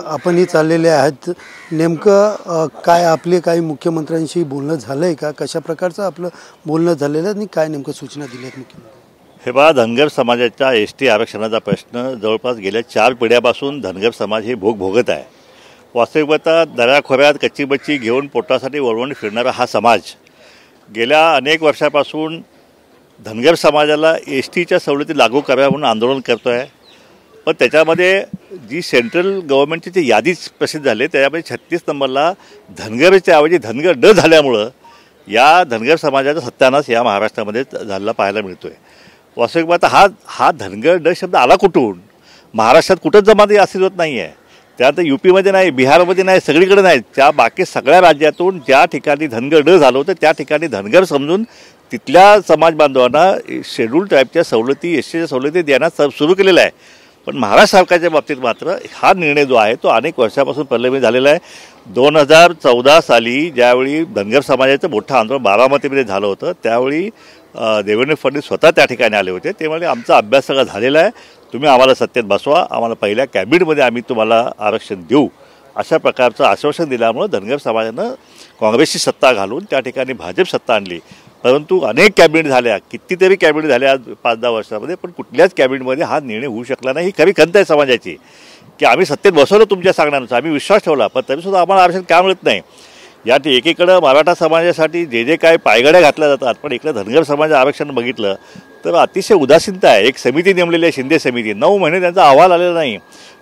आपणही चाललेले आहेत. नेमकं काय आपले काही मुख्यमंत्र्यांशी बोलणं झालंय का? कशा प्रकारचं आपलं बोलणं झालेलं आणि काय नेमकं सूचना दिल्यात मुख्यमंत्री? हे बघा, धनगर समाजाच्या एसटी आरक्षणाचा प्रश्न जवळपास गेल्या 4 पिढ्यापासून धनगर समाज हे भोगत आहे. वास्तविकता दऱ्याखोऱ्यात कच्ची बच्ची घेऊन पोटासाठी वळवून फिरणारा हा समाज गेल्या अनेक वर्षापासून धनगर समाजाला एसटीच्या सवलती लागू कराव्या म्हणून आंदोलन करतो आहे. पण त्याच्यामध्ये जी सेंट्रल गव्हर्नमेंटची जी यादीच प्रसिद्ध झाली त्याच्यामध्ये 36 नंबरला धनगरच्या ऐवजी धनगर ड झाल्यामुळं या धनगर समाजाचा सत्यानाश या महाराष्ट्रामध्ये झालेला पाहायला मिळतो आहे. वास्तविकता हा धनगर ड शब्द आला कुठून? महाराष्ट्रात कुठंच जमाती अस्तित्वात नाही आहे. त्यानंतर यूपीमध्ये नाही, बिहारमध्ये नाही, सगळीकडे नाही. त्या बाकी सगळ्या राज्यातून ज्या ठिकाणी धनगर ड झालं होतं त्या ठिकाणी धनगर समजून तिथल्या समाज बांधवांना शेड्यूल ट्राईबच्या सवलती, एसटीच्या सवलती देण्यास सुरू केलेलं आहे. पण महाराष्ट्र सरकारच्या बाबतीत मात्र हा निर्णय जो आहे तो अनेक वर्षापासून प्रलंबित झालेला आहे. 2014 साली ज्यावेळी धनगर समाजाचं मोठं आंदोलन बारामतीमध्ये झालं होतं त्यावेळी देवेंद्र फडणवीस स्वतः त्या ठिकाणी आले होते. ते म्हणाले आमचा अभ्यास सगळा झालेला आहे, तुम्ही आम्हाला सत्तेत बसवा, आम्हाला पहिल्या कॅबिनेटमध्ये आम्ही तुम्हाला आरक्षण देऊ, अशा प्रकारचं आश्वासन दिल्यामुळं धनगर समाजानं काँग्रेसची सत्ता घालून त्या ठिकाणी भाजप सत्ता आणली. परंतु अनेक कॅबिनेट झाल्या, कितीतरी कॅबिनेट झाल्या आज 5-10 वर्षामध्ये, पण कुठल्याच कॅबिनेटमध्ये हा निर्णय होऊ शकला नाही. ही खरी खंत आहे समाजाची की आम्ही सत्तेत बसवलं तुमच्या सांगण्यानुसार, आम्ही विश्वास ठेवला, पण तरीसुद्धा आम्हाला आरक्षण का मिळत नाही. या एकीकडं मराठा समाजासाठी जे काय पायगड्या घातल्या जातात, पण इकडं धनगर समाज आरक्षण बघितलं तर अतिशय उदासीनता आहे. एक समिती नेमलेली आहे, शिंदे समिती, 9 महिने त्यांचा अहवाल आलेला नाही.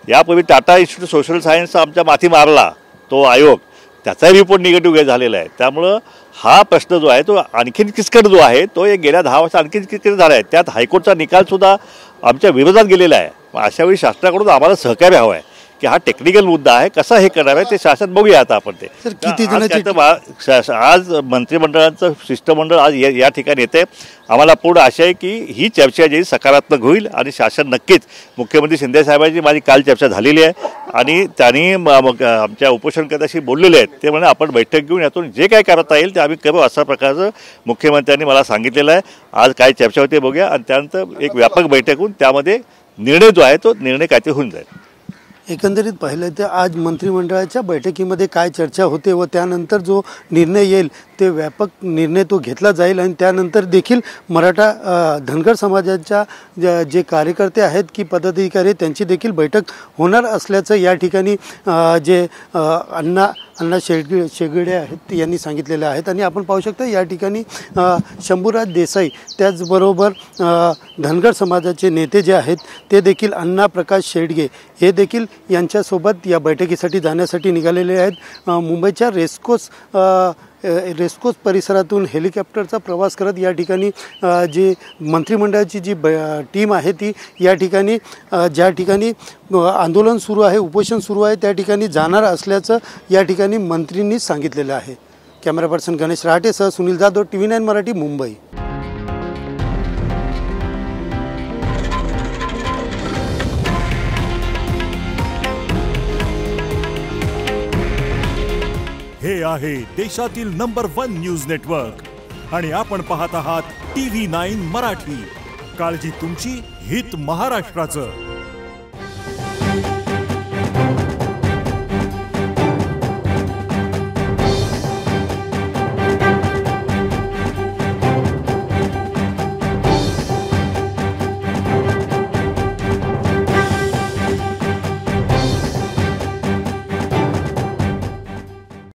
यापूर्वी टाटा इन्स्टिट्यूट सोशल सायन्सचा आमच्या माथी मारला तो आयोग, त्याचाही रिपोर्ट निगेटिव्ह झालेला आहे. त्यामुळं हा प्रश्न जो आहे तो आणखीन किचकट जो आहे तो एक गेल्या 10 वर्षात आणखीन किचकट झाला आहे. त्यात हायकोर्टचा निकालसुद्धा आमच्या विरोधात गेलेला आहे. अशावेळी शासनाकडून आम्हाला सहकार्य हवं आहे की हा टेक्निकल मुद्दा आहे, कसा हे करणार आहे ते शासन बघूया. आता आपण ते आज मंत्रिमंडळाचं शिष्टमंडळ आज या ठिकाणी येते. आम्हाला पूर्ण आशा आहे की ही चर्चा जी सकारात्मक होईल आणि शासन नक्कीच, मुख्यमंत्री शिंदे साहेबांची माझी काल चर्चा झालेली आहे आणि त्यांनी आमच्या उपोषणकर्त्याशी बोललेले आहेत. ते म्हणे आपण बैठक घेऊन यातून जे काय करता येईल ते आम्ही करू, अशा प्रकारचं मुख्यमंत्र्यांनी मला सांगितलेलं आहे. आज काय चर्चा होते बघूया आणि त्यानंतर एक व्यापक बैठक होऊन त्यामध्ये निर्णय जो आहे तो निर्णय काय ते होऊन जाईल. एकंदरीत पाहिलं तर आज मंत्रिमंडळाच्या बैठकीमध्ये काय चर्चा होते व त्यानंतर जो निर्णय येईल ते व्यापक निर्णय तो घेतला जाईल आणि त्यानंतर देखील मराठा धनगर समाजाच्या जे कार्यकर्ते आहेत की पदाधिकारी त्यांची देखील बैठक होणार असल्याचं या ठिकाणी जे अण्णा शेगडे आहेत यांनी सांगितलेले आहेत. आणि आपण पाहू शकता या ठिकाणी शंभूराज देसाई त्याचबरोबर धनगर समाजाचे नेते जे आहेत ते देखील अण्णा प्रकाश शेडगे हे देखील यांच्यासोबत या बैठकीसाठी जाण्यासाठी निघालेले आहेत. मुंबईच्या रेस्कोस परिसरातून हेलिकॉप्टरचा प्रवास करत या ठिकाणी जी मंत्रिमंडळाची जी टीम आहे ती या ठिकाणी ज्या ठिकाणी आंदोलन सुरू आहे, उपोषण सुरू आहे त्या ठिकाणी जाणार असल्याचं या ठिकाणी मंत्रींनी सांगितलेलं आहे. कॅमेरा पर्सन गणेश रहाटेसह सुनील जाधव, TV9 मराठी, मुंबई. हे आहे देशातील नंबर 1 न्यूज नेटवर्क आणि आपण पाहत आहात TV9 मराठी. काळजी तुमची, हित महाराष्ट्राचं.